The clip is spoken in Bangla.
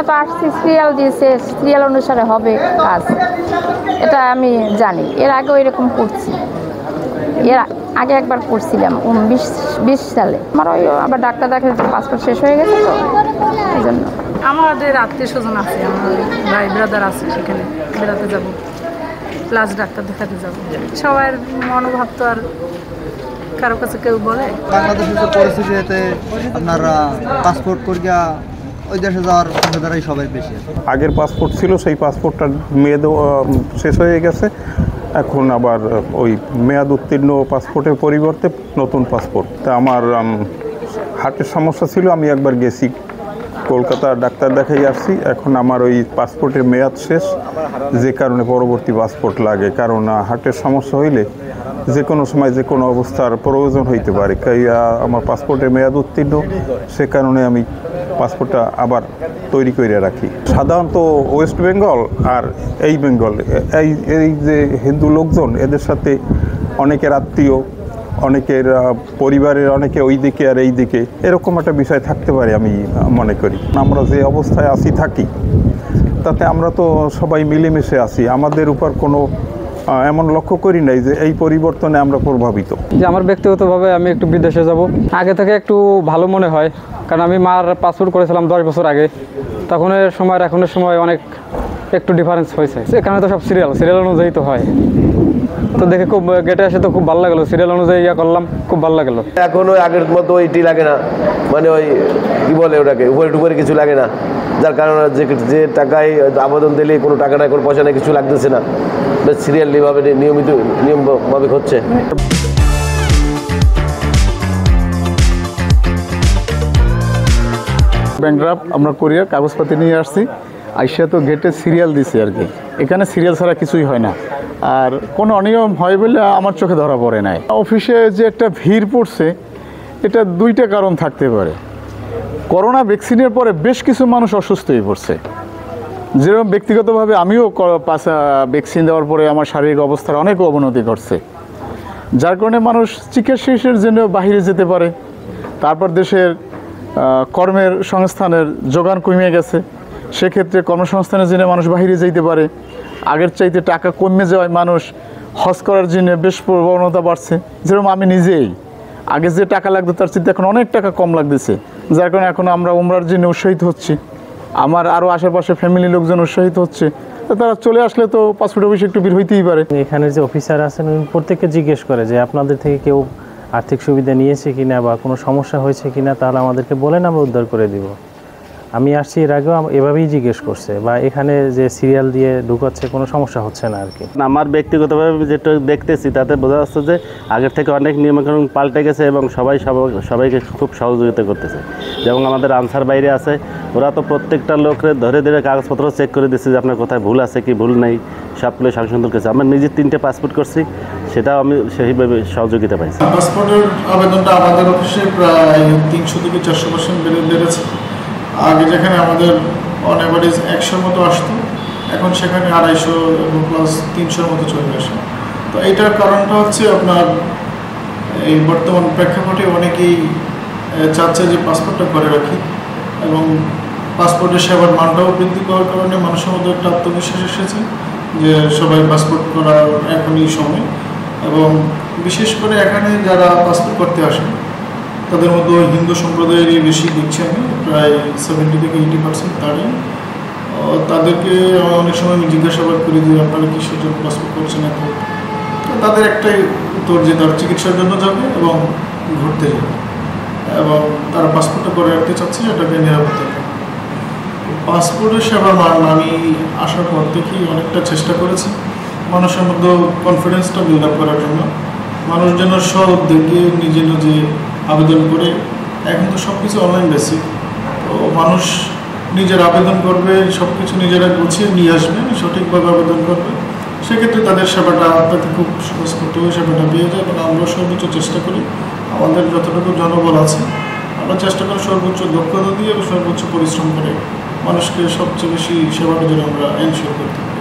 তো আসছি, সিরিয়াল দিয়েছে, সিরিয়াল অনুসারে হবে কাজ, এটা আমি জানি। এর আগেও এরকম করছি, এর আগে একবার করছিলাম 20 সালে। আমার ওই আবার ডাক্তার দেখাতে পাসপোর্ট শেষ হয়ে গেছে, তো এই জন্য। আমাদের আত্মীয় স্বজন আছে, আমার ভাই ব্রাদার আছে, সেখানে বেড়াতে যাব, প্লাস ডাক্তার দেখাতে যাব। সবার মনোভাব তো আর কারো কাছে কেউ বলে। বাংলাদেশের যে পরিস্থিতিতে আপনার পাসপোর্ট করিয়া ওই দেশে যাওয়ার সুবিধাটাই সবাই বেশি। আগের পাসপোর্ট ছিল, সেই পাসপোর্টটার মেয়াদ শেষ হয়ে গেছে। এখন আবার ওই মেয়াদ উত্তীর্ণ পাসপোর্টের পরিবর্তে নতুন পাসপোর্ট। তা আমার হার্টের সমস্যা ছিল, আমি একবার গেছি কলকাতা, ডাক্তার দেখাই আসছি। এখন আমার ওই পাসপোর্টের মেয়াদ শেষ, যে কারণে পরবর্তী পাসপোর্ট লাগে। কারণ হার্টের সমস্যা হইলে যে কোনো সময় যে কোনো অবস্থার প্রয়োজন হইতে পারে। আমার পাসপোর্টের মেয়াদ উত্তীর্ণ, সে কারণে আমি পাসপোর্টটা আবার তৈরি করে রাখি। সাধারণত ওয়েস্ট বেঙ্গল আর এই বেঙ্গল, এই যে হিন্দু লোকজন, এদের সাথে অনেকের আত্মীয়, অনেকের পরিবারের অনেকে ওই দিকে আর এই দিকে, এরকম একটা বিষয় থাকতে পারে আমি মনে করি। আমরা যে অবস্থায় থাকি, তাতে আমরা তো সবাই মিলেমিশে আছি। আমাদের উপর কোনো এমন লক্ষ্য করি নাই যে এই পরিবর্তনে আমরা প্রভাবিত। যে আমার ব্যক্তিগতভাবে আমি একটু বিদেশে যাব, আগে থেকে একটু ভালো মনে হয়, কারণ আমি মার পাসপোর্ট করেছিলাম 10 বছর আগে। তখনের সময় আর এখনের সময় অনেক একটু ডিফারেন্স হয়েছে। এখানে তো সব সিরিয়াল অনুযায়ী তো হয়, তো দেখে খুব গেটে আসে তো খুব ভালো লাগলো, সিরিয়াল অনুযায়ী করলাম, খুব ভালো লাগলো। এখন ওই আগের মতো ওইটি লাগে না, মানে ওই কী বলে ওটাকে, উপরে কিছু লাগে না, যার কারণে যে টাকায় আবেদন দিলে কোনো টাকা নাই, কোনো পয়সা নেই, কিছু লাগতেছে না, সিরিয়ালিভাবে নিয়মভাবে হচ্ছে। ব্যাংক ড্রাফট আমরা করিয়া কাগজপাতি নিয়ে আসছি, আইসা তো গেটে সিরিয়াল দিছি আর কি। এখানে সিরিয়াল ছাড়া কিছুই হয় না, আর কোনো অনিয়ম হয় বলে আমার চোখে ধরা পড়ে নাই। অফিসে যে একটা ভিড় পড়ছে, এটা দুইটা কারণ থাকতে পারে। করোনা ভ্যাকসিনের পরে বেশ কিছু মানুষ অসুস্থ হয়ে পড়ছে, যেরকম ব্যক্তিগতভাবে আমিও ভ্যাকসিন দেওয়ার পরে আমার শারীরিক অবস্থার অনেক অবনতি ঘটছে, যার কারণে মানুষ চিকিৎসার জন্য বাহিরে যেতে পারে। তারপর দেশের কর্মের সংস্থানের যোগান কমে গেছে, সেক্ষেত্রে কর্মসংস্থানের জন্য মানুষ বাহিরে যেতে পারে। আগের চাইতে টাকা কমে যাওয়ায় মানুষ হজ করার জন্য বেশ প্রবণতা বাড়ছে। যেরকম আমি নিজেই আগে যে টাকা লাগতো তার চাইতে এখন অনেক টাকা কম লাগতেছে, যার কারণে এখন আমরা উমরার জন্য উৎসাহিত হচ্ছি। আমার আরও আশেপাশে ফ্যামিলি লোকজন উৎসাহিত হচ্ছে, তারা চলে আসলে তো পাসপোর্ট অফিসে একটু ভিড় হইতেই পারে। এখানে যে অফিসার আছেন প্রত্যেককে জিজ্ঞেস করে যে আপনাদের থেকে কেউ আর্থিক সুবিধা নিয়েছে কিনা বা কোনো সমস্যা হয়েছে কিনা, তাহলে আমাদেরকে বলেন, আমরা উদ্ধার করে দিব। আমি আসছি এর আগেও এভাবেই জিজ্ঞেস করছে, বা এখানে যে সিরিয়াল দিয়ে ঢুকাচ্ছে কোনো সমস্যা হচ্ছে না আর কি। আমার ব্যক্তিগতভাবে যেটা দেখতেছি তাতে বোঝা যাচ্ছে যে আগের থেকে অনেক নিয়মকানুন পাল্টে গেছে এবং সবাইকে খুব সহযোগিতা করতেছে। যেমন আমাদের আনসার বাইরে আছে, ওরা তো প্রত্যেকটা লোকরে ধরে ধরে কাগজপত্র চেক করে দিচ্ছে যে আপনার কোথায় ভুল আছে কি ভুল নেই, সবগুলো সাংসদ করেছে। আমার নিজে 3টে পাসপোর্ট করছি, সেটাও আমি সেইভাবে সহযোগিতা পাইছি। পাসপোর্টের আবেদনটা আমাদের অফিসে প্রায় 300 থেকে 400% বেড়েছে। আগে যেখানে আমাদের অন অ্যাভারেজ 100 মতো আসতো, এখন সেখানে 250 এবং প্লাস 300 মতো চলে আসে। তো এইটার কারণটা হচ্ছে আপনার এই বর্তমান প্রেক্ষাপটে অনেকেই চাচ্ছে যে পাসপোর্টটা করে রাখি, এবং পাসপোর্টের সেবার মানটাও বৃদ্ধি পাওয়ার কারণে মানুষের মধ্যে একটা আত্মবিশ্বাস এসেছে যে সবাই পাসপোর্ট করার এখনই সময়। এবং বিশেষ করে এখানে যারা পাসপোর্ট করতে আসেন তাদের মধ্যে হিন্দু সম্প্রদায়েরই বেশি দেখছি আমি, প্রায় 70 থেকে 80% তারাই। তাদেরকে অনেক সময় আমি জিজ্ঞাসাবাদ করি যে আপনারা কিসের জন্য পাসপোর্ট করছেন এখন। তো তাদের একটাই উত্তর যে তারা চিকিৎসার জন্য যাবে এবং ঘুরতে যাবে, এবং তারা পাসপোর্টটা করে রাখতে চাচ্ছে, এটাকে নিরাপত্তা। পাসপোর্টের সেবার মান আমি আসার পর থেকেই অনেকটা চেষ্টা করেছি মানুষের মধ্যে কনফিডেন্সটা বিল্ড আপ করার জন্য। মানুষ যেন স্ব-উদ্যোগে নিজে নিজে আবেদন করে, এখন তো সব কিছু অনলাইন বেসিক, তো মানুষ নিজের আবেদন করবে, সব কিছু নিজেরা গুছিয়ে নিয়ে আসবে, সঠিকভাবে আবেদন করবে, সেক্ষেত্রে তাদের সেবাটা তাতে খুব স্পষ্টভাবে সেবাটা পেয়ে যায়। এবং আমরা সর্বোচ্চ চেষ্টা করি, আমাদের যতটুকু জনবল আছে আমরা চেষ্টা করি সর্বোচ্চ দক্ষতা দিয়ে এবং সর্বোচ্চ পরিশ্রম করে মানুষকে সবচেয়ে বেশি সেবাটা যেন আমরা এনশিওর করতে পারি।